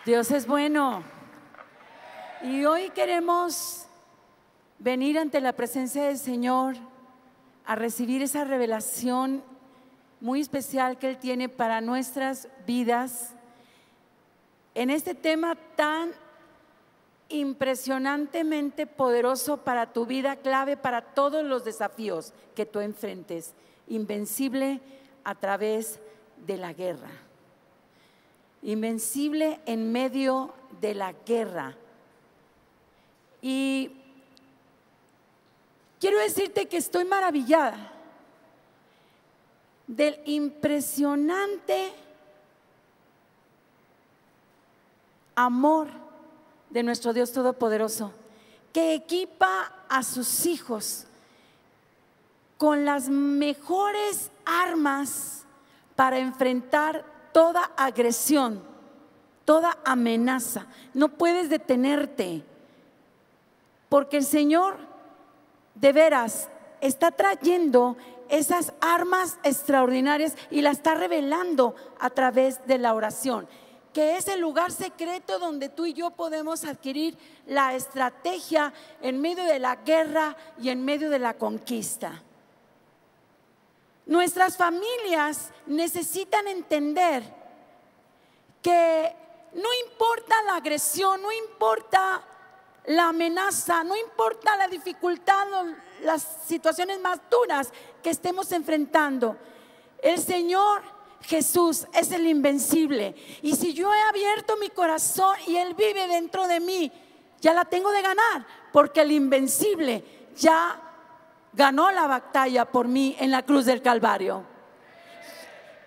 Dios es bueno. Y hoy queremos venir ante la presencia del Señor a recibir esa revelación muy especial que Él tiene para nuestras vidas en este tema tan impresionantemente poderoso para tu vida, clave para todos los desafíos que tú enfrentes, invencible a través de la guerra, invencible en medio de la guerra. Y quiero decirte que estoy maravillada del impresionante amor de nuestro Dios Todopoderoso, que equipa a sus hijos con las mejores armas para enfrentar toda agresión, toda amenaza. No puedes detenerte, porque el Señor de veras está trayendo esas armas extraordinarias y la está revelando a través de la oración, que es el lugar secreto donde tú y yo podemos adquirir la estrategia en medio de la guerra y en medio de la conquista. Nuestras familias necesitan entender que no importa la agresión, no importa la amenaza, no importa la dificultad o las situaciones más duras que estemos enfrentando, el Señor Jesús es el invencible. Y si yo he abierto mi corazón y Él vive dentro de mí, ya la tengo de ganar, porque el invencible ya ganó la batalla por mí en la cruz del Calvario.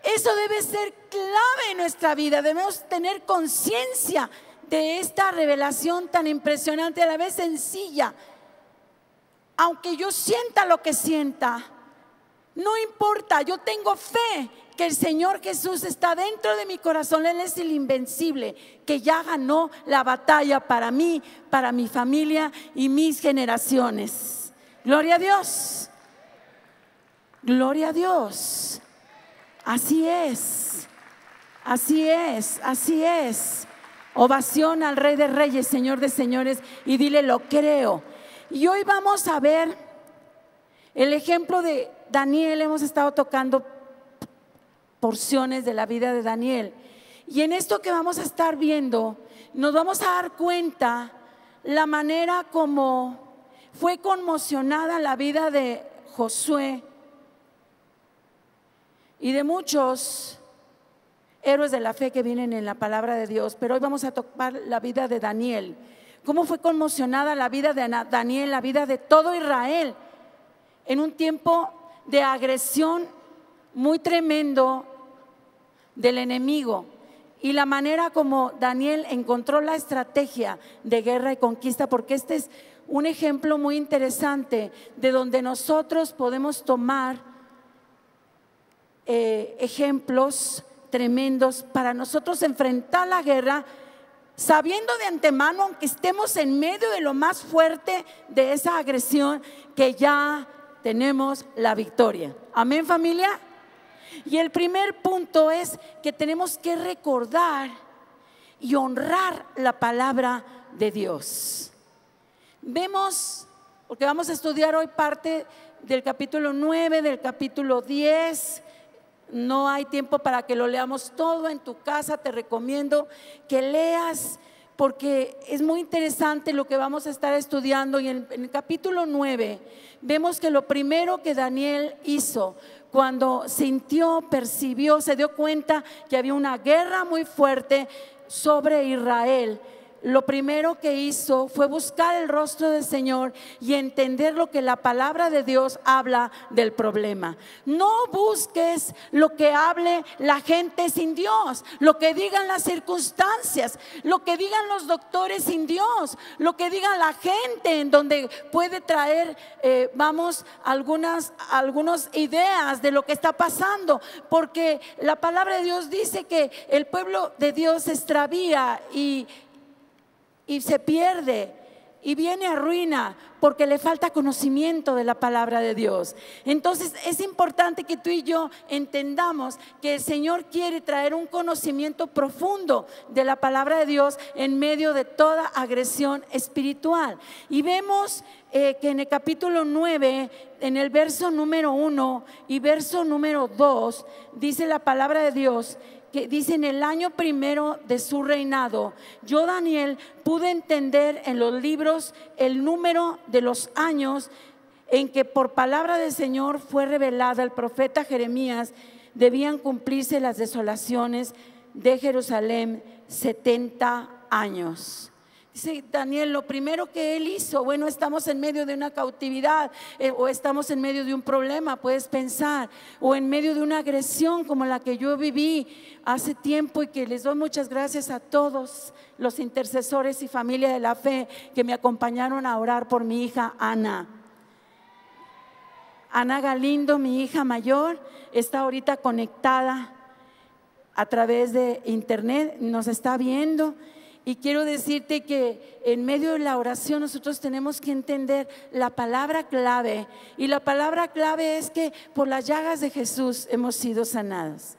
Eso debe ser clave en nuestra vida. Debemos tener conciencia de esta revelación tan impresionante, a la vez sencilla. Aunque yo sienta lo que sienta, no importa, yo tengo fe que el Señor Jesús está dentro de mi corazón. Él es el invencible, que ya ganó la batalla para mí, para mi familia y mis generaciones. Gloria a Dios. Gloria a Dios. Así es. Así es. Así es. Ovación al Rey de Reyes, Señor de Señores, y dile: lo creo. Y hoy vamos a ver el ejemplo de Daniel. Hemos estado tocando porciones de la vida de Daniel, y en esto que vamos a estar viendo nos vamos a dar cuenta la manera como fue conmocionada la vida de Josué y de muchos héroes de la fe que vienen en la palabra de Dios. Pero hoy vamos a tocar la vida de Daniel, cómo fue conmocionada la vida de Daniel, la vida de todo Israel en un tiempo de agresión muy tremendo del enemigo, y la manera como Daniel encontró la estrategia de guerra y conquista, porque este es un ejemplo muy interesante de donde nosotros podemos tomar ejemplos tremendos para nosotros enfrentar la guerra, sabiendo de antemano, aunque estemos en medio de lo más fuerte de esa agresión, que ya tenemos la victoria. Amén, familia. Y el primer punto es que tenemos que recordar y honrar la palabra de Dios. Vemos, porque vamos a estudiar hoy parte del capítulo 9, del capítulo 10. No hay tiempo para que lo leamos todo en tu casa. Te recomiendo que leas, porque es muy interesante lo que vamos a estar estudiando. Y en el capítulo 9 vemos que lo primero que Daniel hizo cuando sintió, percibió, se dio cuenta que había una guerra muy fuerte sobre Israel, lo primero que hizo fue buscar el rostro del Señor y entender lo que la palabra de Dios habla del problema. No busques lo que hable la gente sin Dios, lo que digan las circunstancias, lo que digan los doctores sin Dios, lo que diga la gente, en donde puede traer algunas ideas de lo que está pasando, porque la palabra de Dios dice que el pueblo de Dios se extravía y se pierde, y viene a ruina porque le falta conocimiento de la palabra de Dios. Entonces es importante que tú y yo entendamos que el Señor quiere traer un conocimiento profundo de la palabra de Dios en medio de toda agresión espiritual. Y vemos que en el capítulo 9, en el verso número 1 y verso número 2, dice la palabra de Dios, que dice: en el año primero de su reinado, yo, Daniel, pude entender en los libros el número de los años en que por palabra del Señor fue revelada al profeta Jeremías, debían cumplirse las desolaciones de Jerusalén 70 años. Dice Daniel, lo primero que él hizo, bueno, estamos en medio de una cautividad, o estamos en medio de un problema, puedes pensar, o en medio de una agresión como la que yo viví hace tiempo, y que les doy muchas gracias a todos los intercesores y familia de la fe que me acompañaron a orar por mi hija Ana Galindo, mi hija mayor, está ahorita conectada a través de internet, nos está viendo. Y quiero decirte que en medio de la oración nosotros tenemos que entender la palabra clave. Y la palabra clave es que por las llagas de Jesús hemos sido sanados.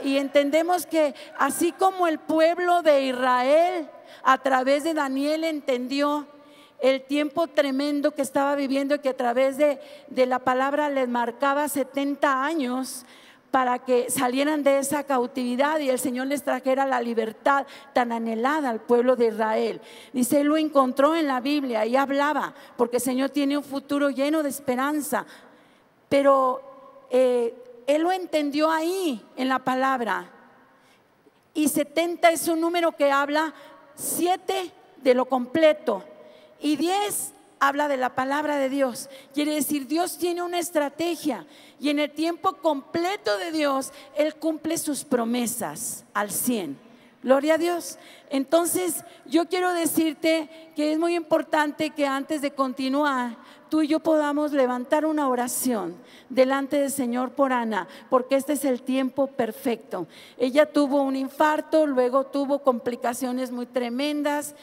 Y entendemos que así como el pueblo de Israel a través de Daniel entendió el tiempo tremendo que estaba viviendo, y que a través de la palabra les marcaba 70 años para que salieran de esa cautividad y el Señor les trajera la libertad tan anhelada al pueblo de Israel. Dice, él lo encontró en la Biblia y hablaba, porque el Señor tiene un futuro lleno de esperanza, pero él lo entendió ahí en la palabra. Y 70 es un número que habla 7 de lo completo y 10 habla de la palabra de Dios. Quiere decir, Dios tiene una estrategia, y en el tiempo completo de Dios Él cumple sus promesas al 100. Gloria a Dios. Entonces yo quiero decirte que es muy importante que antes de continuar, tú y yo podamos levantar una oración delante del Señor por Ana, porque este es el tiempo perfecto. Ella tuvo un infarto, luego tuvo complicaciones muy tremendas,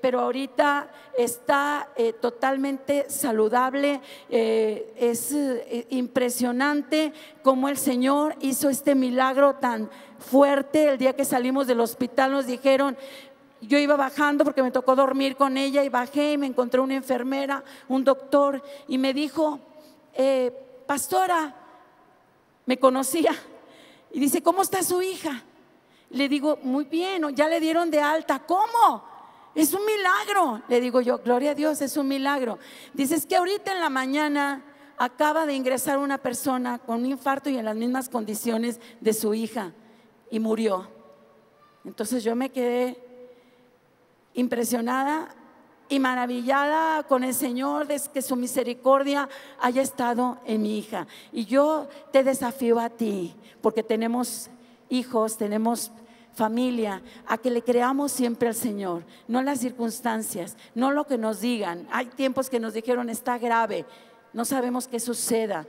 pero ahorita está totalmente saludable. Es impresionante cómo el Señor hizo este milagro tan fuerte. El día que salimos del hospital nos dijeron, yo iba bajando porque me tocó dormir con ella, y bajé y me encontré una enfermera, un doctor, y me dijo, pastora, me conocía, y dice, ¿cómo está su hija? Le digo, muy bien, ya le dieron de alta. ¿Cómo? Es un milagro. Le digo yo, gloria a Dios, es un milagro. Dice, es que ahorita en la mañana acaba de ingresar una persona con un infarto y en las mismas condiciones de su hija, y murió. Entonces yo me quedé impresionada y maravillada con el Señor, de que su misericordia haya estado en mi hija. Y yo te desafío a ti, porque tenemos hijos, tenemos familia, a que le creamos siempre al Señor, no las circunstancias, no lo que nos digan. Hay tiempos que nos dijeron, está grave, no sabemos qué suceda.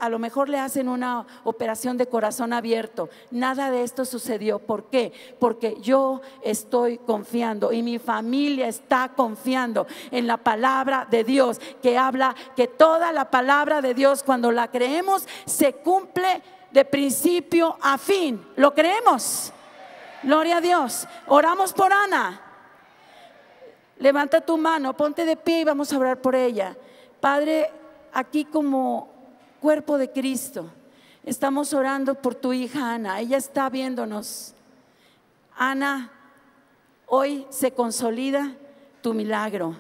A lo mejor le hacen una operación de corazón abierto. Nada de esto sucedió. ¿Por qué? Porque yo estoy confiando y mi familia está confiando en la palabra de Dios, que habla que toda la palabra de Dios, cuando la creemos, se cumple de principio a fin. ¿Lo creemos? Gloria a Dios. Oramos por Ana. Levanta tu mano, ponte de pie y vamos a orar por ella. Padre, aquí como cuerpo de Cristo, estamos orando por tu hija Ana. Ella está viéndonos. Ana, hoy se consolida tu milagro.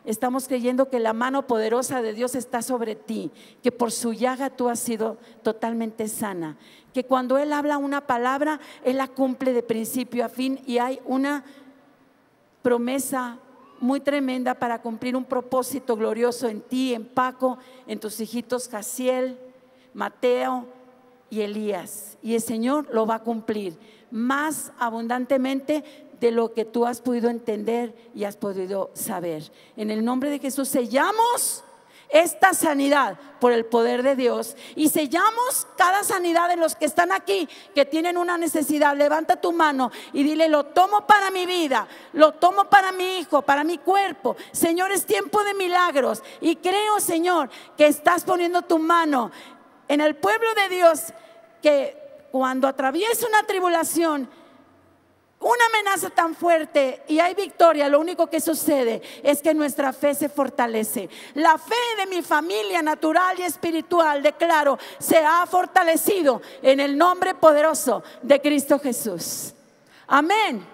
Estamos creyendo que la mano poderosa de Dios está sobre ti, que por su llaga tú has sido totalmente sana, que cuando Él habla una palabra, Él la cumple de principio a fin, y hay una promesa muy tremenda para cumplir un propósito glorioso en ti, en Paco, en tus hijitos Jaciel, Mateo y Elías, y el Señor lo va a cumplir más abundantemente de lo que tú has podido entender y has podido saber. En el nombre de Jesús sellamos esta sanidad por el poder de Dios y sellamos cada sanidad de los que están aquí, que tienen una necesidad. Levanta tu mano y dile: lo tomo para mi vida, lo tomo para mi hijo, para mi cuerpo. Señor, es tiempo de milagros y creo, Señor, que estás poniendo tu mano en el pueblo de Dios, que cuando atraviesa una tribulación, una amenaza tan fuerte y hay victoria, lo único que sucede es que nuestra fe se fortalece. La fe de mi familia natural y espiritual, declaro, se ha fortalecido en el nombre poderoso de Cristo Jesús. Amén.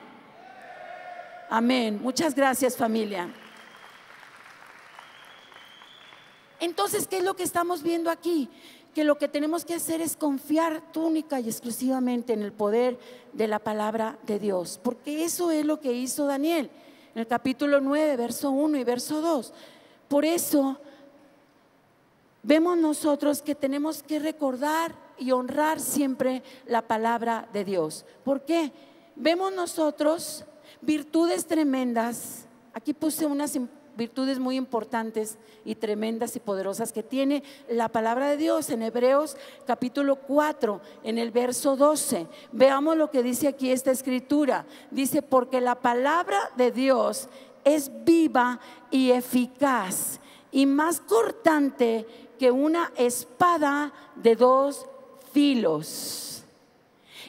Amén. Muchas gracias, familia. Entonces, ¿qué es lo que estamos viendo aquí? Que lo que tenemos que hacer es confiar única y exclusivamente en el poder de la palabra de Dios, porque eso es lo que hizo Daniel en el capítulo 9, verso 1 y verso 2. Por eso vemos nosotros que tenemos que recordar y honrar siempre la palabra de Dios. ¿Por qué? Vemos nosotros virtudes tremendas. Aquí puse unas virtudes muy importantes y tremendas y poderosas que tiene la palabra de Dios en Hebreos capítulo 4, en el verso 12. Veamos lo que dice aquí esta escritura. Dice: porque la palabra de Dios es viva y eficaz y más cortante que una espada de dos filos,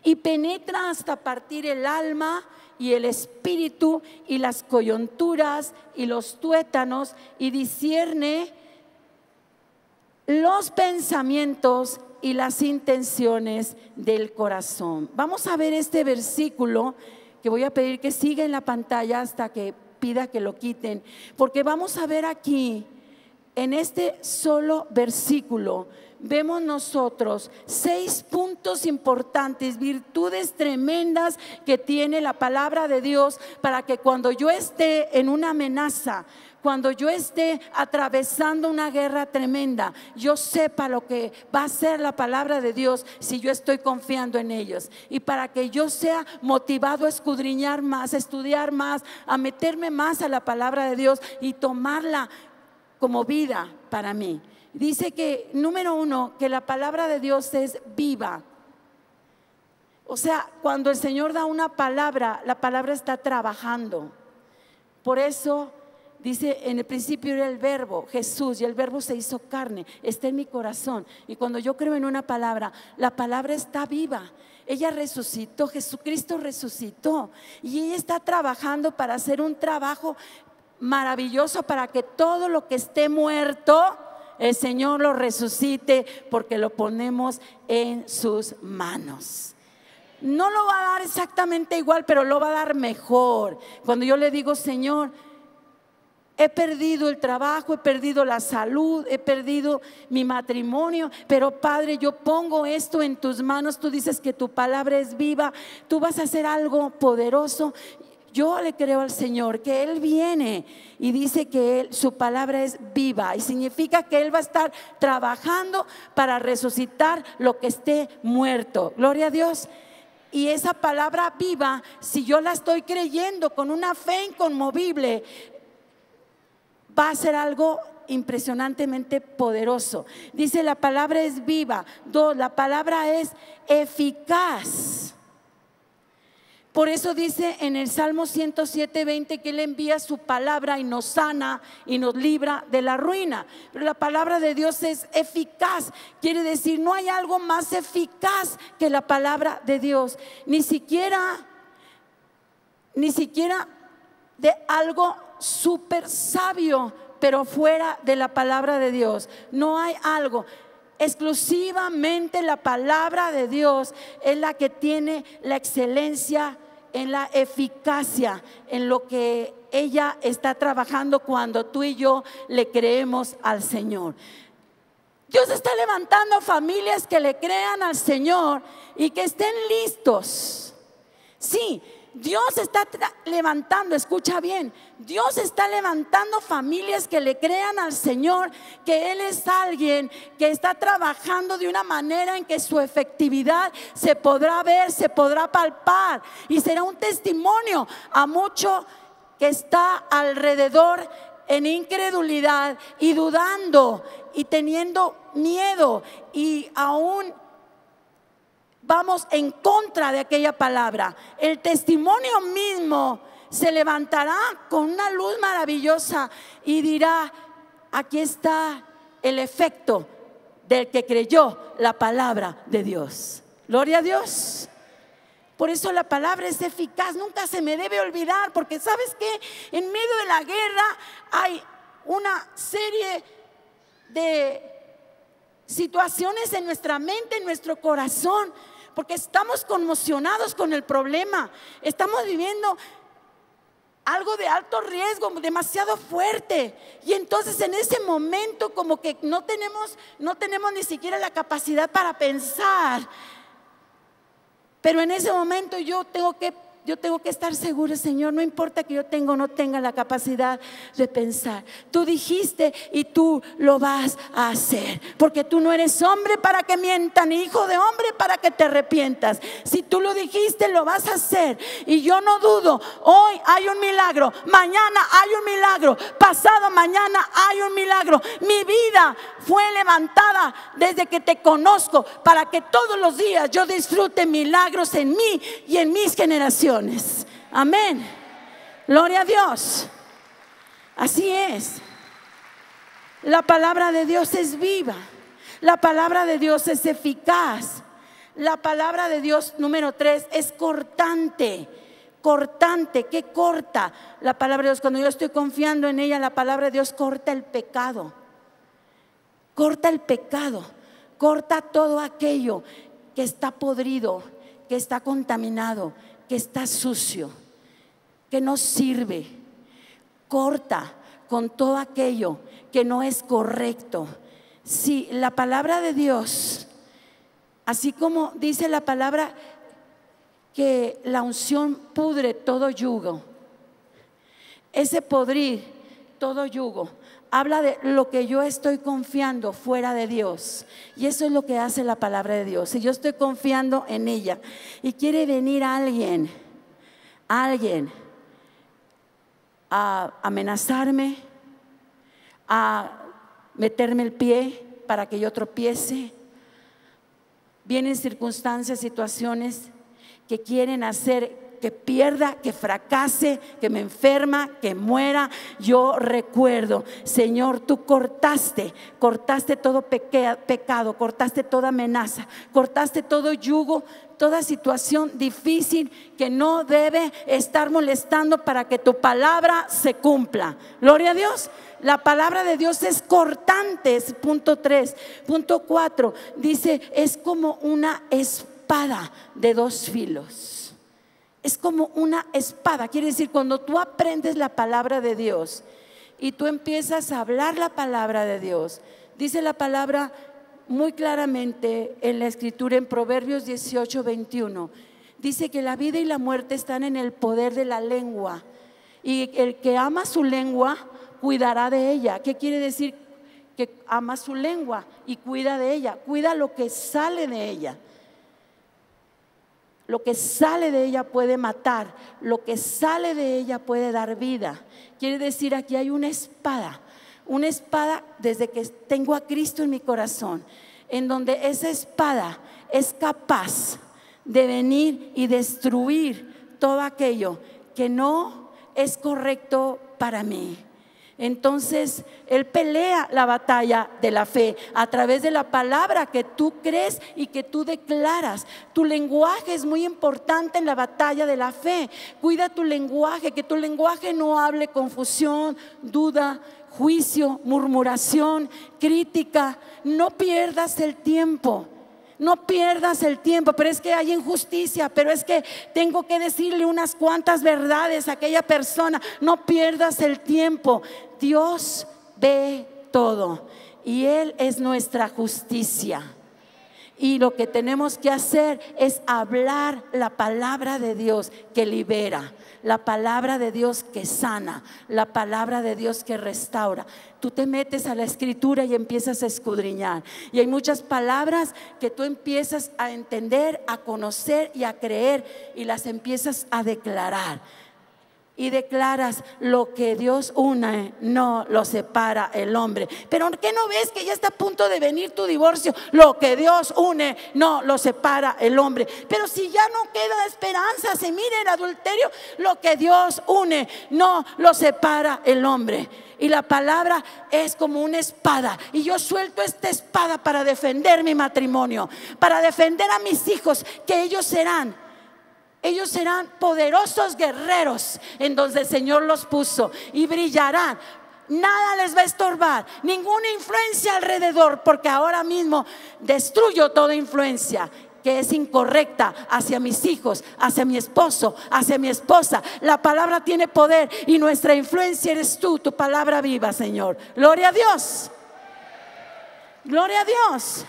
y penetra hasta partir el alma y el espíritu y las coyunturas y los tuétanos, y discierne los pensamientos y las intenciones del corazón. Vamos a ver este versículo que voy a pedir que siga en la pantalla hasta que pida que lo quiten, porque vamos a ver aquí en este solo versículo. Vemos nosotros 6 puntos importantes, virtudes tremendas que tiene la palabra de Dios para que cuando yo esté en una amenaza, cuando yo esté atravesando una guerra tremenda, yo sepa lo que va a ser la palabra de Dios si yo estoy confiando en ellos. Y para que yo sea motivado a escudriñar más, a estudiar más, a meterme más a la palabra de Dios y tomarla como vida para mí. Dice que, número 1, que la palabra de Dios es viva. O sea, cuando el Señor da una palabra, la palabra está trabajando. Por eso dice: en el principio era el verbo, Jesús, y el verbo se hizo carne, está en mi corazón. Y cuando yo creo en una palabra, la palabra está viva. Ella resucitó, Jesucristo resucitó, y ella está trabajando para hacer un trabajo maravilloso para que todo lo que esté muerto, el Señor lo resucite, porque lo ponemos en sus manos. No lo va a dar exactamente igual, pero lo va a dar mejor. Cuando yo le digo: Señor, he perdido el trabajo, he perdido la salud, he perdido mi matrimonio, pero Padre, yo pongo esto en tus manos. Tú dices que tu palabra es viva, tú vas a hacer algo poderoso. Yo le creo al Señor que Él viene y dice que su palabra es viva, y significa que Él va a estar trabajando para resucitar lo que esté muerto. Gloria a Dios. Y esa palabra viva, si yo la estoy creyendo con una fe inconmovible, va a ser algo impresionantemente poderoso. Dice: la palabra es viva. 2, la palabra es eficaz. Por eso dice en el Salmo 107:20 que Él envía su palabra y nos sana y nos libra de la ruina. Pero la palabra de Dios es eficaz. Quiere decir, no hay algo más eficaz que la palabra de Dios. Ni siquiera de algo súper sabio, pero fuera de la palabra de Dios. No hay algo. Exclusivamente la palabra de Dios es la que tiene la excelencia en la eficacia, en lo que ella está trabajando cuando tú y yo le creemos al Señor. Dios está levantando familias que le crean al Señor y que estén listos. Sí, Dios está levantando, escucha bien, Dios está levantando familias que le crean al Señor, que Él es alguien que está trabajando de una manera en que su efectividad se podrá ver, se podrá palpar, y será un testimonio a mucho que está alrededor en incredulidad y dudando y teniendo miedo y aún vamos en contra de aquella palabra, el testimonio mismo se levantará con una luz maravillosa y dirá: aquí está el efecto del que creyó la palabra de Dios. Gloria a Dios. Por eso la palabra es eficaz, nunca se me debe olvidar, porque ¿sabes qué? En medio de la guerra hay una serie de situaciones en nuestra mente, en nuestro corazón, porque estamos conmocionados con el problema, estamos viviendo algo de alto riesgo, demasiado fuerte, y entonces en ese momento como que no tenemos ni siquiera la capacidad para pensar. Pero en ese momento yo tengo que estar segura: Señor, no importa que yo tenga o no tenga la capacidad de pensar, tú dijiste y tú lo vas a hacer, porque tú no eres hombre para que mientas, ni hijo de hombre para que te arrepientas. Si tú lo dijiste, lo vas a hacer, y yo no dudo. Hoy hay un milagro, mañana hay un milagro, pasado mañana hay un milagro. Mi vida fue levantada desde que te conozco, para que todos los días yo disfrute milagros en mí y en mis generaciones. Amén. Gloria a Dios. Así es. La palabra de Dios es viva. La palabra de Dios es eficaz. La palabra de Dios, número 3, es cortante. Cortante, ¿qué corta? La palabra de Dios, cuando yo estoy confiando en ella, la palabra de Dios corta el pecado. Corta el pecado. Corta todo aquello que está podrido, que está contaminado, que está sucio, que no sirve. Corta con todo aquello que no es correcto. Si la palabra de Dios, así como dice la palabra que la unción pudre todo yugo, ese podrir todo yugo habla de lo que yo estoy confiando fuera de Dios, y eso es lo que hace la palabra de Dios. Si yo estoy confiando en ella y quiere venir alguien a amenazarme, a meterme el pie para que yo tropiece, vienen circunstancias, situaciones que quieren hacer que pierda, que fracase, que me enferma, que muera. Yo recuerdo: Señor, tú cortaste todo pecado, cortaste toda amenaza, cortaste todo yugo, toda situación difícil que no debe estar molestando para que tu palabra se cumpla. Gloria a Dios. La palabra de Dios es cortante, es punto 3. Punto 4 dice: es como una espada de dos filos. Es como una espada. Quiere decir, cuando tú aprendes la palabra de Dios y tú empiezas a hablar la palabra de Dios, dice la palabra muy claramente en la escritura, en Proverbios 18:21, dice que la vida y la muerte están en el poder de la lengua, y el que ama su lengua cuidará de ella. ¿Qué quiere decir? Que ama su lengua y cuida de ella, cuida lo que sale de ella. Lo que sale de ella puede matar, lo que sale de ella puede dar vida. Quiere decir, aquí hay una espada desde que tengo a Cristo en mi corazón, en donde esa espada es capaz de venir y destruir todo aquello que no es correcto para mí. Entonces Él pelea la batalla de la fe a través de la palabra que tú crees y que tú declaras. Tu lenguaje es muy importante en la batalla de la fe. Cuida tu lenguaje, que tu lenguaje no hable confusión, duda, juicio, murmuración, crítica. No pierdas el tiempo. No pierdas el tiempo. Pero es que hay injusticia, pero es que tengo que decirle unas cuantas verdades a aquella persona. No pierdas el tiempo. Dios ve todo y Él es nuestra justicia. Y lo que tenemos que hacer es hablar la palabra de Dios que libera, la palabra de Dios que sana, la palabra de Dios que restaura. Tú te metes a la escritura y empiezas a escudriñar, y hay muchas palabras que tú empiezas a entender, a conocer y a creer, y las empiezas a declarar. y declaras: lo que Dios une, no lo separa el hombre. Pero ¿qué no ves que ya está a punto de venir tu divorcio? Lo que Dios une, no lo separa el hombre. Pero si ya no queda esperanza, se mire el adulterio, lo que Dios une, no lo separa el hombre. Y la palabra es como una espada, y yo suelto esta espada para defender mi matrimonio, para defender a mis hijos, que ellos serán poderosos guerreros en donde el Señor los puso, y brillarán. Nada les va a estorbar, ninguna influencia alrededor, porque ahora mismo destruyo toda influencia que es incorrecta hacia mis hijos, hacia mi esposo, hacia mi esposa. La palabra tiene poder y nuestra influencia eres tú, tu palabra viva, Señor. Gloria a Dios. Gloria a Dios.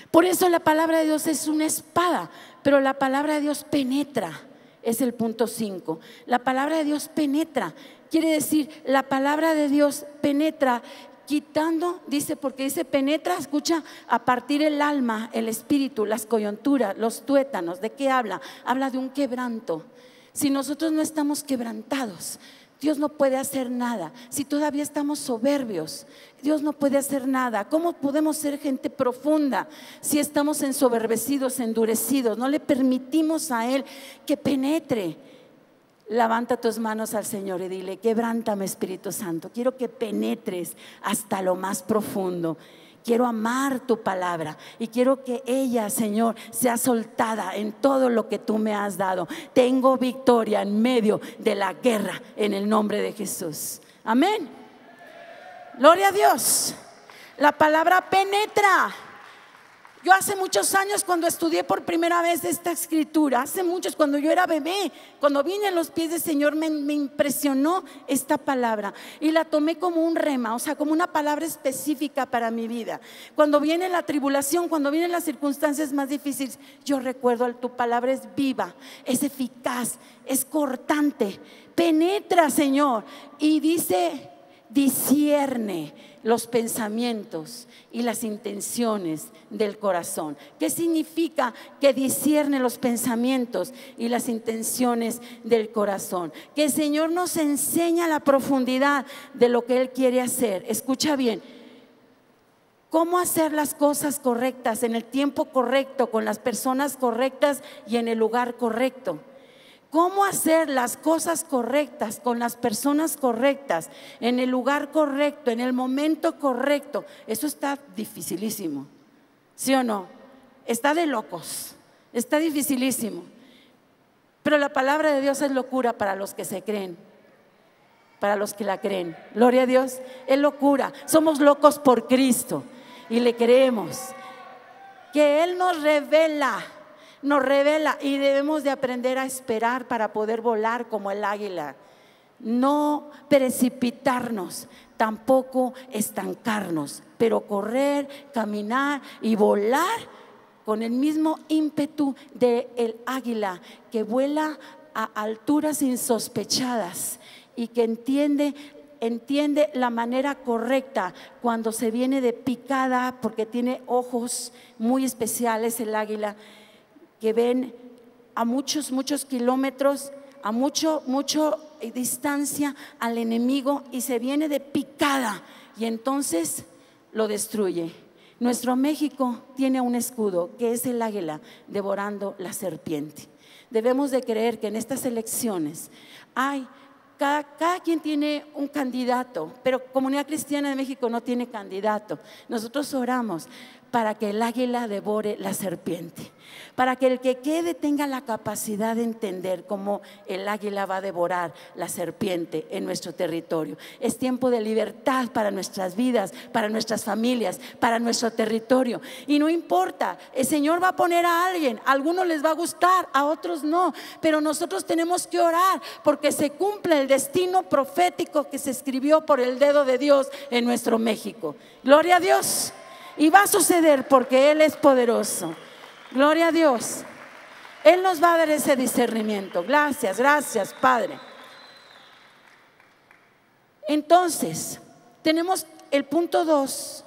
Por eso la palabra de Dios es una espada, pero la palabra de Dios penetra. Es el punto 5. La palabra de Dios penetra. Quiere decir, la palabra de Dios penetra quitando, dice, porque dice penetra, escucha, a partir el alma, el espíritu, las coyunturas, los tuétanos. ¿De qué habla? Habla de un quebranto. Si nosotros no estamos quebrantados, Dios no puede hacer nada. Si todavía estamos soberbios, Dios no puede hacer nada. ¿Cómo podemos ser gente profunda si estamos ensoberbecidos, endurecidos? No le permitimos a Él que penetre. Levanta tus manos al Señor y dile: quebrántame, Espíritu Santo. Quiero que penetres hasta lo más profundo. Quiero amar tu palabra y quiero que ella, Señor, sea soltada en todo lo que tú me has dado. Tengo victoria en medio de la guerra en el nombre de Jesús. Amén. Gloria a Dios. La palabra penetra. Yo hace muchos años, cuando estudié por primera vez esta escritura, hace muchos, cuando yo era bebé, cuando vine a los pies del Señor, me impresionó esta palabra y la tomé como un rema, o sea, como una palabra específica para mi vida. Cuando viene la tribulación, cuando vienen las circunstancias más difíciles, yo recuerdo: tu palabra es viva, es eficaz, es cortante, penetra, Señor, y dice: discierne los pensamientos y las intenciones del corazón. ¿Qué significa que discierne los pensamientos y las intenciones del corazón? Que el Señor nos enseña la profundidad de lo que Él quiere hacer. Escucha bien: cómo hacer las cosas correctas en el tiempo correcto, con las personas correctas y en el lugar correcto. Cómo hacer las cosas correctas con las personas correctas, en el lugar correcto, en el momento correcto. Eso está dificilísimo, ¿sí o no? Está de locos, está dificilísimo. Pero la palabra de Dios es locura para los que se creen, para los que la creen. Gloria a Dios. Es locura. Somos locos por Cristo y le creemos. Que Él nos revela, y debemos de aprender a esperar para poder volar como el águila. No precipitarnos, tampoco estancarnos, pero correr, caminar y volar con el mismo ímpetu del águila, que vuela a alturas insospechadas y que entiende la manera correcta cuando se viene de picada, porque tiene ojos muy especiales el águila, que ven a muchos kilómetros, a mucho distancia al enemigo, y se viene de picada y entonces lo destruye. Nuestro México tiene un escudo que es el águila devorando la serpiente. Debemos de creer que en estas elecciones cada quien tiene un candidato, pero Comunidad Cristiana de México no tiene candidato. Nosotros oramos para que el águila devore la serpiente, para que el que quede tenga la capacidad de entender cómo el águila va a devorar la serpiente en nuestro territorio. Es tiempo de libertad para nuestras vidas, para nuestras familias, para nuestro territorio. Y no importa, el Señor va a poner a alguien, a algunos les va a gustar, a otros no, pero nosotros tenemos que orar porque se cumple el destino profético que se escribió por el dedo de Dios en nuestro México. Gloria a Dios. Y va a suceder porque Él es poderoso. Gloria a Dios. Él nos va a dar ese discernimiento. Gracias, Padre. Entonces, tenemos el punto 2.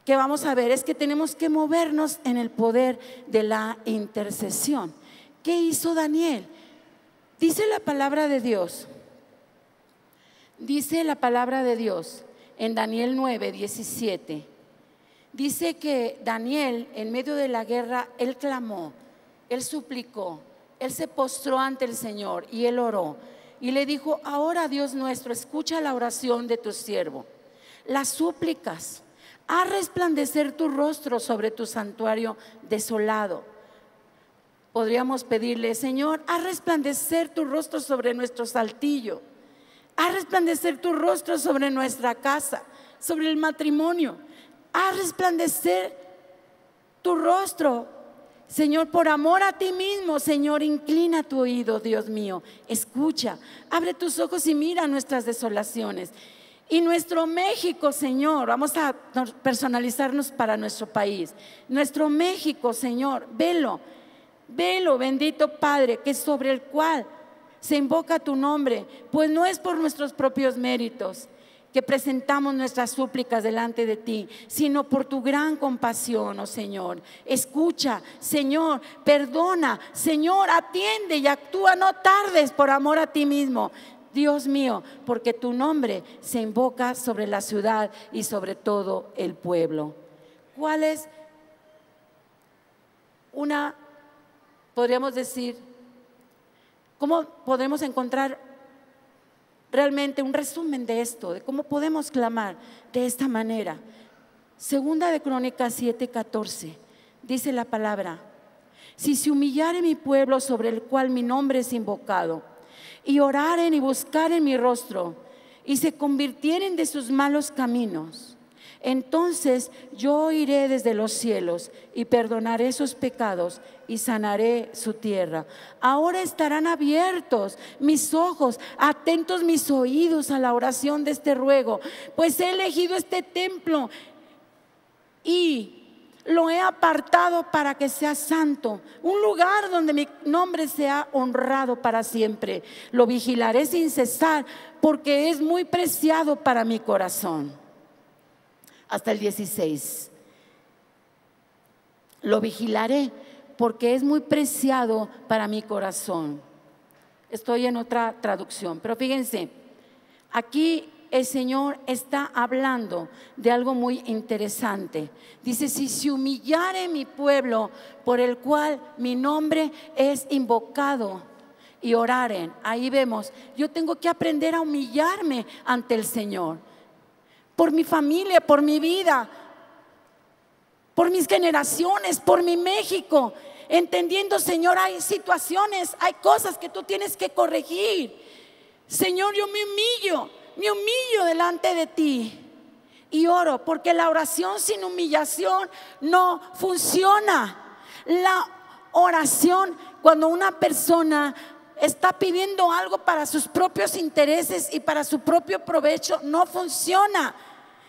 que vamos a ver es que tenemos que movernos en el poder de la intercesión. ¿Qué hizo Daniel? Dice la palabra de Dios. Dice la palabra de Dios en Daniel 9:17. Dice que Daniel, en medio de la guerra, él clamó, él suplicó, él se postró ante el Señor y él oró. Y le dijo: ahora, Dios nuestro, escucha la oración de tu siervo, las súplicas. Haz resplandecer tu rostro sobre tu santuario desolado. Podríamos pedirle: Señor, haz resplandecer tu rostro sobre nuestro saltillo. Haz resplandecer tu rostro sobre nuestra casa, sobre el matrimonio. Haz resplandecer tu rostro, Señor, por amor a ti mismo. Señor, inclina tu oído, Dios mío, escucha, abre tus ojos y mira nuestras desolaciones. Y nuestro México, Señor, vamos a personalizarnos para nuestro país. Nuestro México, Señor, velo, bendito Padre, que sobre el cual se invoca tu nombre, pues no es por nuestros propios méritos que presentamos nuestras súplicas delante de ti, sino por tu gran compasión, oh Señor. Escucha, Señor, perdona, Señor, atiende y actúa, no tardes, por amor a ti mismo, Dios mío, porque tu nombre se invoca sobre la ciudad y sobre todo el pueblo. ¿Cuál es podríamos decir, cómo podemos encontrar realmente un resumen de esto, de cómo podemos clamar de esta manera? Segunda de Crónicas 7:14, dice la palabra: si se humillare mi pueblo sobre el cual mi nombre es invocado, y oraren y buscaren mi rostro, y se convirtieren de sus malos caminos, entonces yo oiré desde los cielos y perdonaré sus pecados y sanaré su tierra. Ahora estarán abiertos mis ojos, atentos mis oídos a la oración de este ruego, pues he elegido este templo y lo he apartado para que sea santo, un lugar donde mi nombre sea honrado para siempre. Lo vigilaré sin cesar, porque es muy preciado para mi corazón. Hasta el 16. Lo vigilaré porque es muy preciado para mi corazón. Estoy en otra traducción, pero fíjense, aquí el Señor está hablando de algo muy interesante. Dice: si se humillare mi pueblo por el cual mi nombre es invocado, y oraren. Ahí vemos, yo tengo que aprender a humillarme ante el Señor, por mi familia, por mi vida, por mis generaciones, por mi México, entendiendo, Señor, hay situaciones, hay cosas que tú tienes que corregir. Señor, yo me humillo delante de ti y oro, porque la oración sin humillación no funciona. La oración, cuando una persona está pidiendo algo para sus propios intereses y para su propio provecho, no funciona.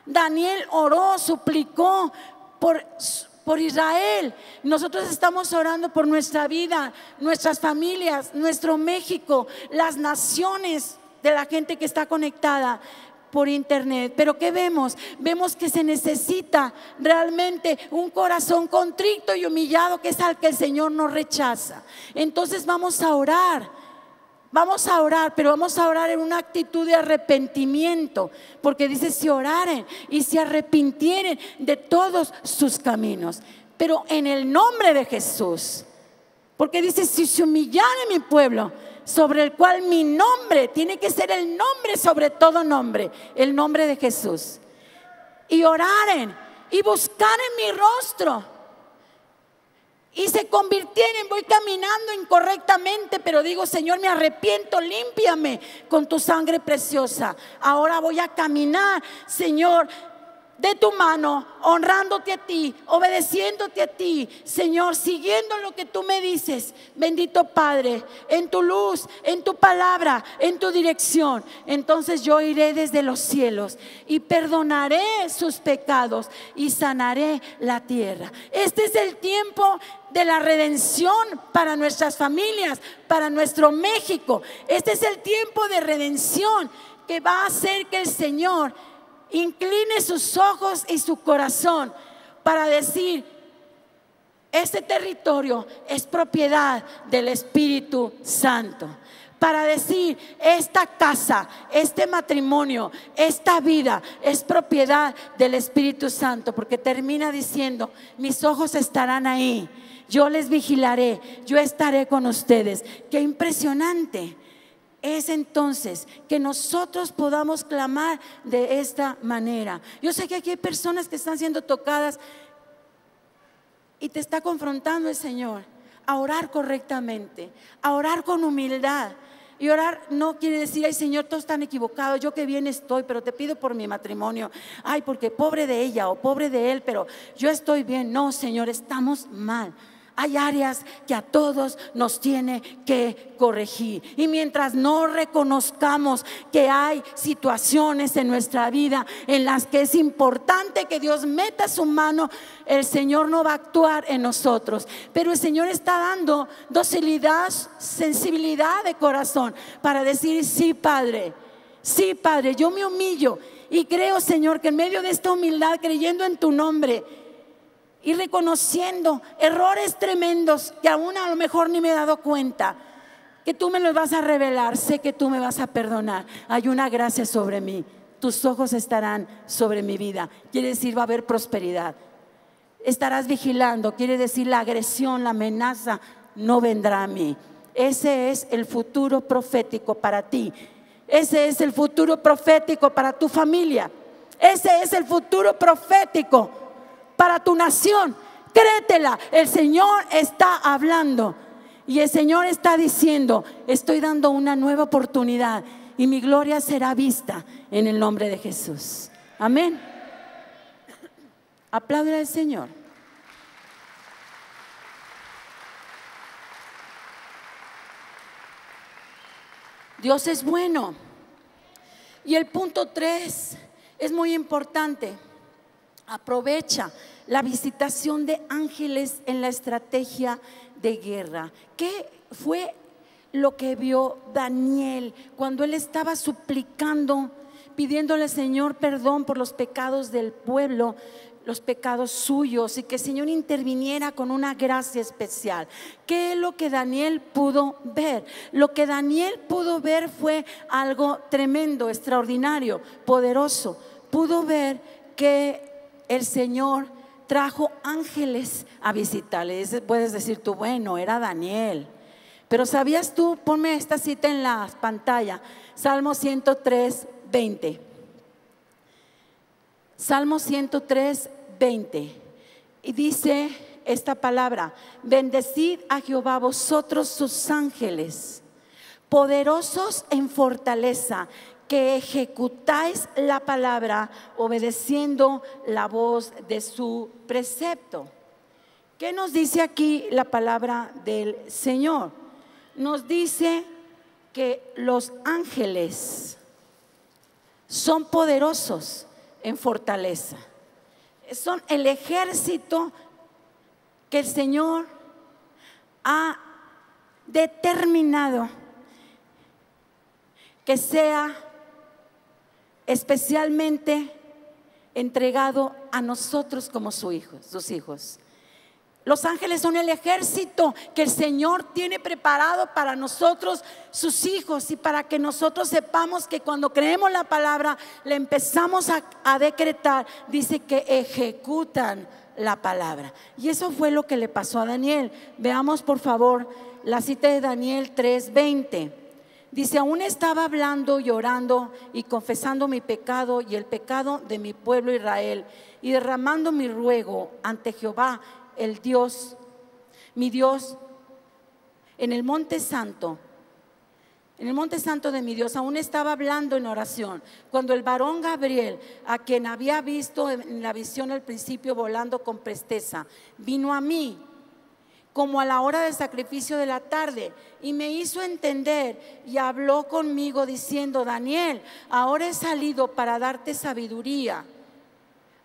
Daniel oró, suplicó por Israel. Nosotros estamos orando por nuestra vida, nuestras familias, nuestro México, las naciones de la gente que está conectada por internet. Pero ¿qué vemos? Vemos que se necesita realmente un corazón contrito y humillado, que es al que el Señor no rechaza. Entonces vamos a orar, pero vamos a orar en una actitud de arrepentimiento, porque dice: si oraren y se arrepintieren de todos sus caminos, pero en el nombre de Jesús, porque dice: si se humillare mi pueblo, sobre el cual mi nombre, tiene que ser el nombre sobre todo nombre, el nombre de Jesús, y oraren y buscaren mi rostro y se convirtieren. Voy caminando incorrectamente, pero digo: Señor, me arrepiento, límpiame con tu sangre preciosa. Ahora voy a caminar, Señor, de tu mano, honrándote a ti, obedeciéndote a ti, Señor, siguiendo lo que tú me dices, bendito Padre, en tu luz, en tu palabra, en tu dirección. Entonces yo iré desde los cielos y perdonaré sus pecados y sanaré la tierra. Este es el tiempo de la redención para nuestras familias, para nuestro México. Este es el tiempo de redención que va a hacer que el Señor incline sus ojos y su corazón para decir: este territorio es propiedad del Espíritu Santo. Para decir: esta casa, este matrimonio, esta vida es propiedad del Espíritu Santo. Porque termina diciendo: mis ojos estarán ahí, yo les vigilaré, yo estaré con ustedes. Qué impresionante es entonces que nosotros podamos clamar de esta manera. Yo sé que aquí hay personas que están siendo tocadas y te está confrontando el Señor a orar correctamente, a orar con humildad. Y orar no quiere decir: ay Señor, todos están equivocados, yo qué bien estoy, pero te pido por mi matrimonio. Ay, porque pobre de ella o pobre de él, pero yo estoy bien. No, Señor, estamos mal. Hay áreas que a todos nos tiene que corregir. Y mientras no reconozcamos que hay situaciones en nuestra vida en las que es importante que Dios meta su mano, el Señor no va a actuar en nosotros. Pero el Señor está dando docilidad, sensibilidad de corazón para decir: sí, Padre, yo me humillo y creo, Señor, que en medio de esta humildad, creyendo en tu nombre y reconociendo errores tremendos que aún a lo mejor ni me he dado cuenta, que tú me los vas a revelar, sé que tú me vas a perdonar. Hay una gracia sobre mí, tus ojos estarán sobre mi vida. Quiere decir, va a haber prosperidad. Estarás vigilando, quiere decir, la agresión, la amenaza no vendrá a mí. Ese es el futuro profético para ti. Ese es el futuro profético para tu familia. Ese es el futuro profético para tu nación. Créetela, el Señor está hablando y el Señor está diciendo: estoy dando una nueva oportunidad y mi gloria será vista en el nombre de Jesús. Amén. Aplaude al Señor. Dios es bueno. Y el punto 3 es muy importante. Aprovecha la visitación de ángeles en la estrategia de guerra. ¿Qué fue lo que vio Daniel cuando él estaba suplicando, pidiéndole al Señor perdón por los pecados del pueblo, los pecados suyos, y que el Señor interviniera con una gracia especial? ¿Qué es lo que Daniel pudo ver? Lo que Daniel pudo ver fue algo tremendo, extraordinario, poderoso. Pudo ver que el Señor trajo ángeles a visitarle. Puedes decir tú: bueno, era Daniel. Pero ¿sabías tú? Ponme esta cita en la pantalla. Salmo 103, 20. Salmo 103, 20. Y dice esta palabra: bendecid a Jehová vosotros sus ángeles, poderosos en fortaleza, que ejecutáis la palabra obedeciendo la voz de su precepto. ¿Qué nos dice aquí la palabra del Señor? Nos dice que los ángeles son poderosos en fortaleza. Son el ejército que el Señor ha determinado que sea especialmente entregado a nosotros como sus hijos. Los ángeles son el ejército que el Señor tiene preparado para nosotros, sus hijos, y para que nosotros sepamos que cuando creemos la palabra, le empezamos a decretar, dice que ejecutan la palabra. Y eso fue lo que le pasó a Daniel. Veamos por favor la cita de Daniel 3:20. Dice: aún estaba hablando y orando y confesando mi pecado y el pecado de mi pueblo Israel, y derramando mi ruego ante Jehová, el Dios, mi Dios, en el monte santo de mi Dios. Aún estaba hablando en oración cuando el varón Gabriel, a quien había visto en la visión al principio volando con presteza, vino a mí como a la hora del sacrificio de la tarde, y me hizo entender y habló conmigo diciendo: Daniel, ahora he salido para darte sabiduría.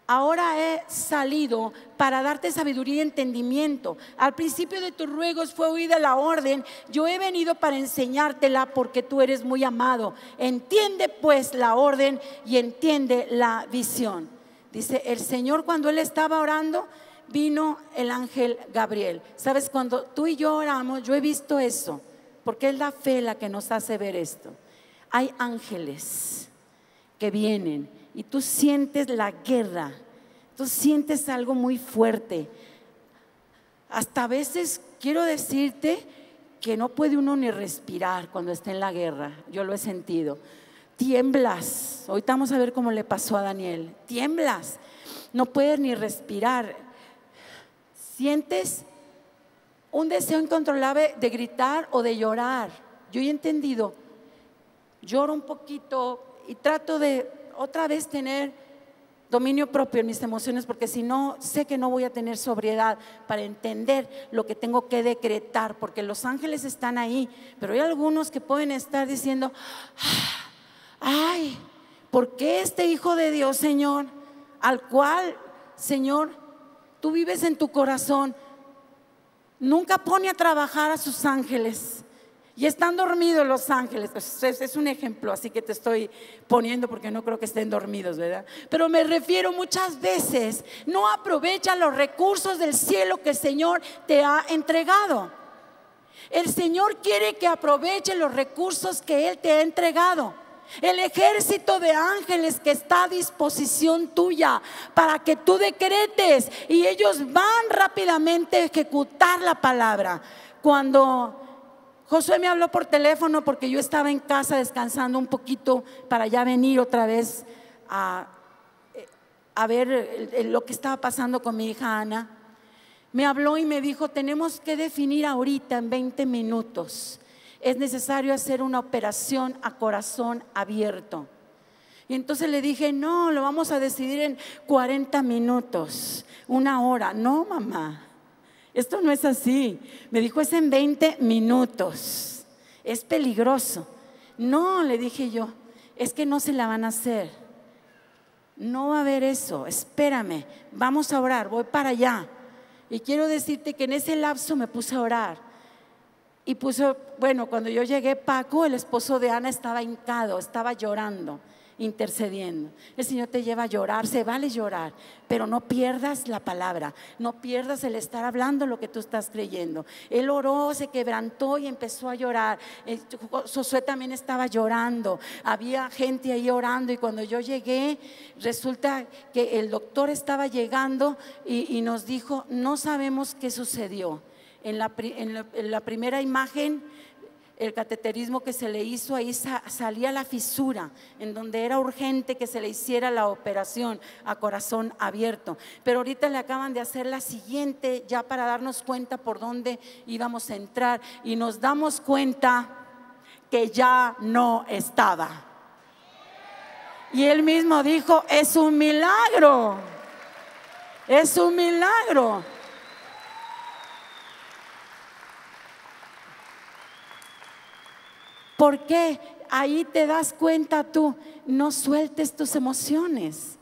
Ahora he salido para darte sabiduría y entendimiento. Al principio de tus ruegos fue oída la orden. Yo he venido para enseñártela porque tú eres muy amado. Entiende pues la orden y entiende la visión. Dice, el Señor cuando él estaba orando, vino el ángel Gabriel. Sabes, cuando tú y yo oramos, yo he visto eso, porque es la fe la que nos hace ver esto. Hay ángeles que vienen y tú sientes la guerra, tú sientes algo muy fuerte. Hasta a veces quiero decirte que no puede uno ni respirar cuando está en la guerra. Yo lo he sentido. Tiemblas. Ahorita vamos a ver cómo le pasó a Daniel. Tiemblas. No puedes ni respirar. Sientes un deseo incontrolable de gritar o de llorar. Yo he entendido. Lloro un poquito y trato de otra vez tener dominio propio en mis emociones, porque si no, sé que no voy a tener sobriedad para entender lo que tengo que decretar, porque los ángeles están ahí, pero hay algunos que pueden estar diciendo, ay, ¿por qué este hijo de Dios, Señor, al cual, Señor, tú vives en tu corazón, nunca pone a trabajar a sus ángeles? Y están dormidos los ángeles. Es un ejemplo, así que te estoy poniendo porque no creo que estén dormidos, ¿verdad? Pero me refiero, muchas veces no aprovecha los recursos del cielo que el Señor te ha entregado. El Señor quiere que aproveche los recursos que Él te ha entregado. El ejército de ángeles que está a disposición tuya para que tú decretes, y ellos van rápidamente a ejecutar la palabra. Cuando Josué me habló por teléfono, porque yo estaba en casa descansando un poquito para ya venir otra vez a ver lo que estaba pasando con mi hija Ana. Me habló y me dijo, tenemos que definir ahorita en 20 minutos. Es necesario hacer una operación a corazón abierto. Y entonces le dije, no, lo vamos a decidir en 40 minutos, una hora. No, mamá, esto no es así. Me dijo, es en 20 minutos. Es peligroso. No, le dije yo, es que no se la van a hacer. No va a haber eso. Espérame, vamos a orar, voy para allá. Y quiero decirte que en ese lapso me puse a orar. Y cuando yo llegué, Paco, el esposo de Ana, estaba hincado, estaba llorando, intercediendo. El Señor te lleva a llorar, se vale llorar, pero no pierdas la palabra, no pierdas el estar hablando lo que tú estás creyendo. Él oró, se quebrantó y empezó a llorar. Josué también estaba llorando, había gente ahí orando, y cuando yo llegué, resulta que el doctor estaba llegando y nos dijo, no sabemos qué sucedió. En la primera imagen, el cateterismo que se le hizo, ahí salía la fisura, en donde era urgente que se le hiciera la operación a corazón abierto. Pero ahorita le acaban de hacer la siguiente, ya para darnos cuenta por dónde íbamos a entrar, y nos damos cuenta que ya no estaba. Y él mismo dijo, es un milagro, es un milagro. ¿Por qué? Ahí te das cuenta tú. No sueltes tus emociones.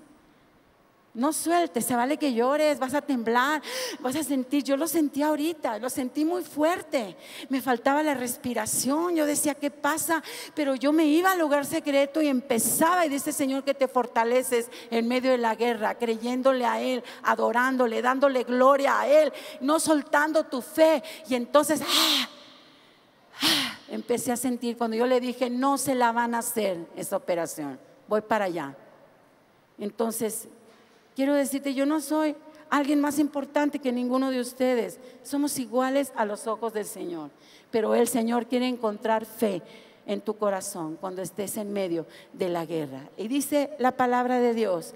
No sueltes, se vale que llores, vas a temblar, vas a sentir. Yo lo sentí ahorita, lo sentí muy fuerte. Me faltaba la respiración, yo decía, ¿qué pasa? Pero yo me iba al lugar secreto y empezaba, y dice, Señor, que te fortaleces en medio de la guerra, creyéndole a Él, adorándole, dándole gloria a Él, no soltando tu fe. Y entonces, empecé a sentir, cuando yo le dije, no se la van a hacer esa operación, voy para allá. Entonces, quiero decirte, yo no soy alguien más importante que ninguno de ustedes. Somos iguales a los ojos del Señor, pero el Señor quiere encontrar fe en tu corazón cuando estés en medio de la guerra. Y dice la palabra de Dios,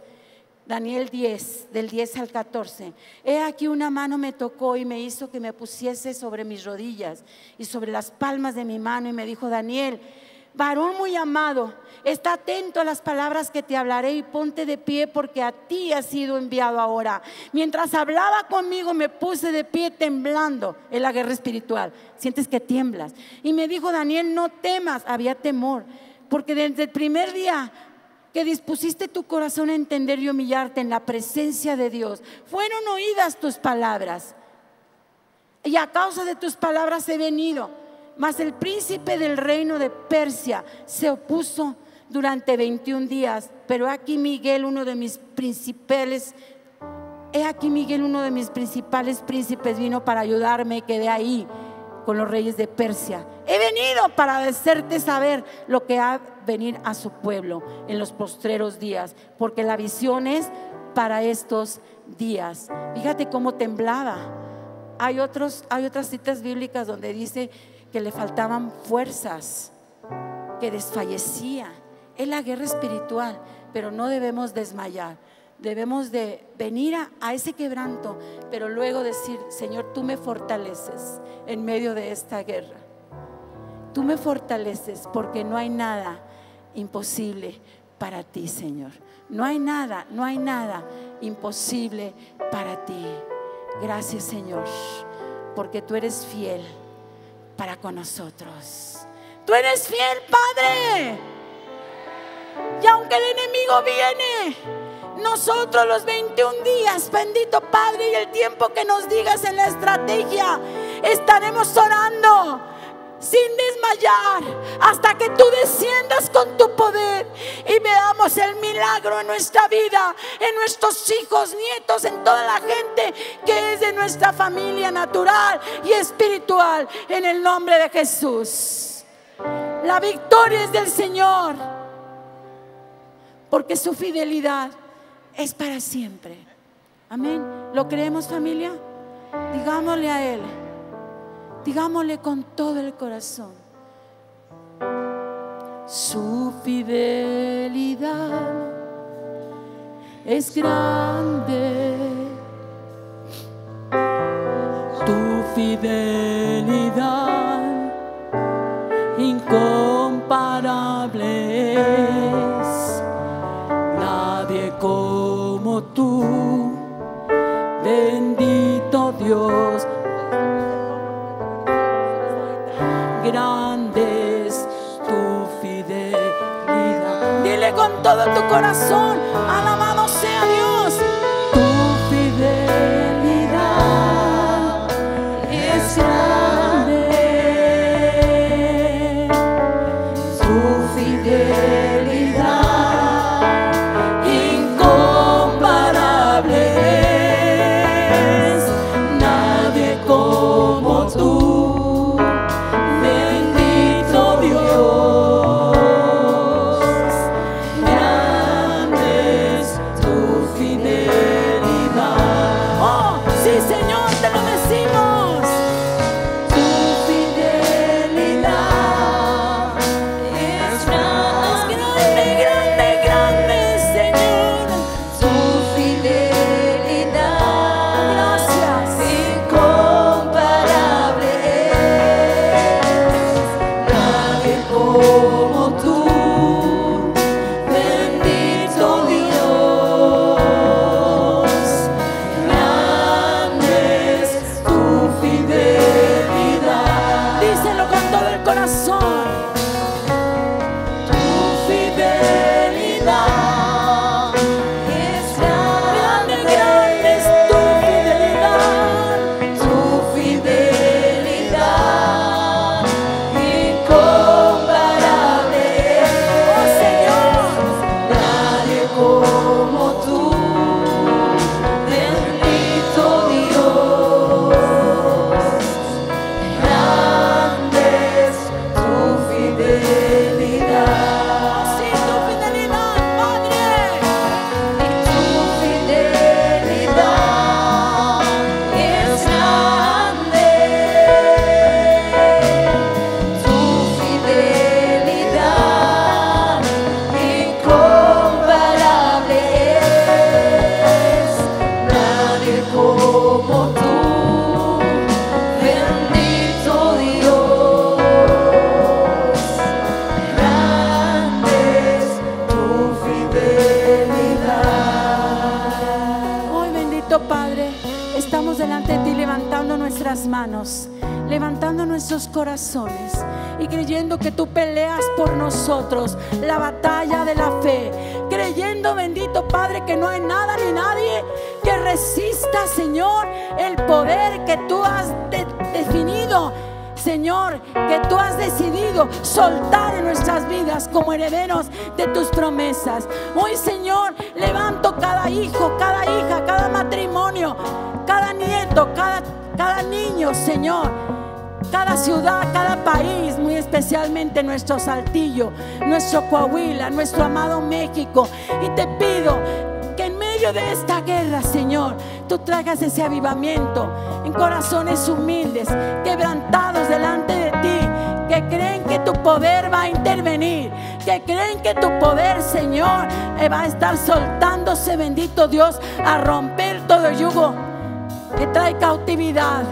Daniel 10, del 10 al 14. He aquí una mano me tocó y me hizo que me pusiese sobre mis rodillas y sobre las palmas de mi mano, y me dijo, Daniel, varón muy amado, está atento a las palabras que te hablaré y ponte de pie, porque a ti ha sido enviado ahora. Mientras hablaba conmigo, me puse de pie temblando. En la guerra espiritual sientes que tiemblas. Y me dijo, Daniel, no temas. Había temor, porque desde el primer día que dispusiste tu corazón a entender y humillarte en la presencia de Dios, fueron oídas tus palabras, y a causa de tus palabras he venido. Mas el príncipe del reino de Persia se opuso durante 21 días, pero aquí Miguel, uno de mis principales príncipes vino para ayudarme. Quedé ahí con los reyes de Persia. He venido para hacerte saber lo que ha de venir a su pueblo en los postreros días, porque la visión es para estos días. Fíjate cómo temblaba. Hay otras citas bíblicas donde dice que le faltaban fuerzas, que desfallecía. Es la guerra espiritual, pero no debemos desmayar. Debemos de venir a ese quebranto, pero luego decir: Señor, tú me fortaleces en medio de esta guerra. Tú me fortaleces, porque no hay nada imposible para ti, Señor. No hay nada imposible para ti. Gracias, Señor, porque tú eres fiel para con nosotros. Tú eres fiel, Padre. Y aunque el enemigo viene, nosotros los 21 días, bendito Padre, y el tiempo que nos digas en la estrategia, estaremos orando sin desmayar hasta que tú desciendas con tu poder y veamos el milagro en nuestra vida, en nuestros hijos, nietos, en toda la gente que es de nuestra familia natural y espiritual, en el nombre de Jesús. La victoria es del Señor, porque su fidelidad es para siempre. Amén. ¿Lo creemos, familia? Digámosle a Él, digámosle con todo el corazón: su fidelidad es grande, tu fidelidad incomparable es. Nadie como tú, bendito Dios. Grande es tu fidelidad. Dile con todo tu corazón: alabado sea Dios. Tu fidelidad es grande, tu fidelidad incomparable es. Nadie como tú, bendito Dios. Grande es tu fidelidad. Oh, sí, Señor, te lo decimos. Tu fidelidad es grande, grande, grande, Señor. Tu fidelidad, gracias, incomparable es. Nadie como tú, bendito Dios. Grande es tu fidelidad. Díselo con todo el corazón. Tu fidelidad es grande, grande es tu fidelidad. Tu fidelidad incomparable. Oh, Señor, nadie como tú, bendito Dios. Grande es tu fidelidad. Sí, tu fidelidad, Padre. Tu fidelidad es grande. Tu fidelidad incomparable es. Nadie como tú, bendito Dios. Grande es tu fidelidad. Hoy, bendito Padre, estamos delante de ti levantando nuestras manos, levantando nuestros corazones y creyendo que tú peleas por nosotros la batalla de la fe, creyendo, bendito Padre, que no hay nada ni nadie que resista, Señor, el poder que tú has definido Señor, que tú has decidido soltar en nuestras vidas como herederos de tus promesas. Hoy, Señor, levanto cada hijo, cada hija, cada matrimonio, cada nieto, cada niño, Señor, cada ciudad, cada país, muy especialmente nuestro Saltillo, nuestro Coahuila, nuestro amado México. Y te pido que en medio de esta guerra, Señor, tú traigas ese avivamiento en corazones humildes, quebrantados delante de ti, que creen que tu poder va a intervenir, que creen que tu poder, Señor, va a estar soltándose, bendito Dios, a romper todo yugo que trae cautividad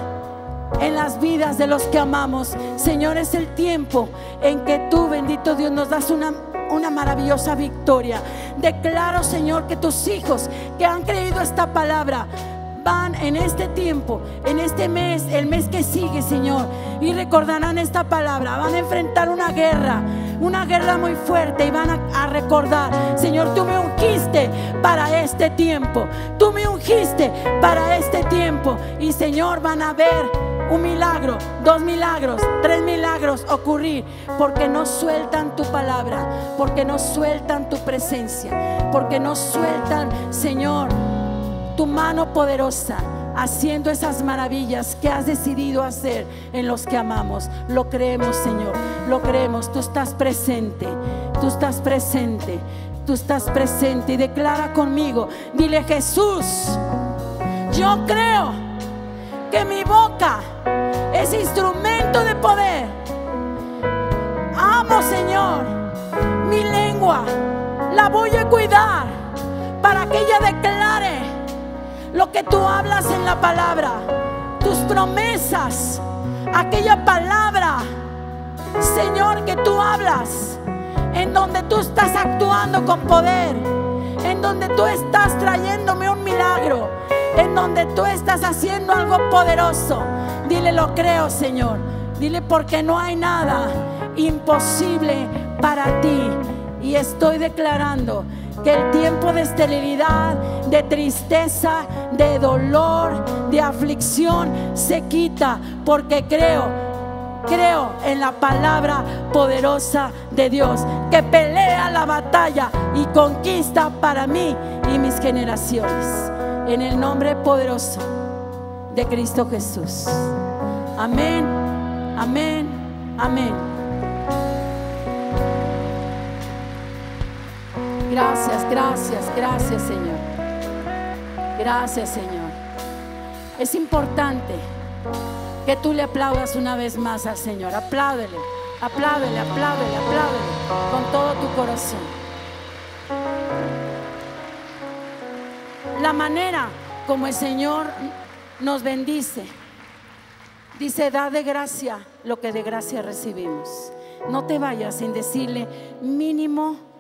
en las vidas de los que amamos. Señor, es el tiempo en que tú, bendito Dios, nos das una maravillosa victoria. Declaro, Señor, que tus hijos que han creído esta palabra van en este tiempo, en este mes, el mes que sigue, Señor, y recordarán esta palabra. Van a enfrentar una guerra muy fuerte, y van a recordar: Señor, tú me ungiste para este tiempo, tú me ungiste para este tiempo. Y, Señor, van a ver un milagro, 2 milagros, 3 milagros ocurrir, porque no sueltan tu palabra, porque no sueltan tu presencia, porque no sueltan, Señor, tu mano poderosa, haciendo esas maravillas que has decidido hacer en los que amamos. Lo creemos, Señor, lo creemos. Tú estás presente, tú estás presente, tú estás presente. Y declara conmigo, dile: Jesús, yo creo que mi boca es instrumento de poder. Amo, Señor, mi lengua, la voy a cuidar para que ella declare lo que tú hablas en la palabra, tus promesas, aquella palabra, Señor, que tú hablas, en donde tú estás actuando con poder, en donde tú estás trayéndome un milagro, en donde tú estás haciendo algo poderoso. Dile: lo creo, Señor. Dile: porque no hay nada imposible para ti. Y estoy declarando que el tiempo de esterilidad, de tristeza, de dolor, de aflicción se quita, porque creo en la palabra poderosa de Dios, que pelea la batalla y conquista para mí y mis generaciones, en el nombre poderoso de Cristo Jesús. Amén, amén, amén. Gracias, gracias, gracias, Señor. Gracias, Señor. Es importante que tú le aplaudas una vez más al Señor. Apláudele, apláudele, apláudele, apláudele con todo tu corazón. La manera como el Señor nos bendice, dice: da de gracia lo que de gracia recibimos. No te vayas sin decirle mínimo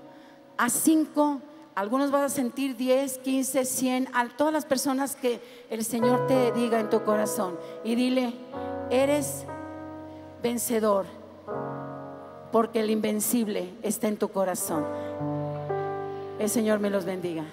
a 5, algunos van a sentir 10, 15, 100, a todas las personas que el Señor te diga en tu corazón, y dile: eres vencedor, porque el invencible está en tu corazón. El Señor me los bendiga.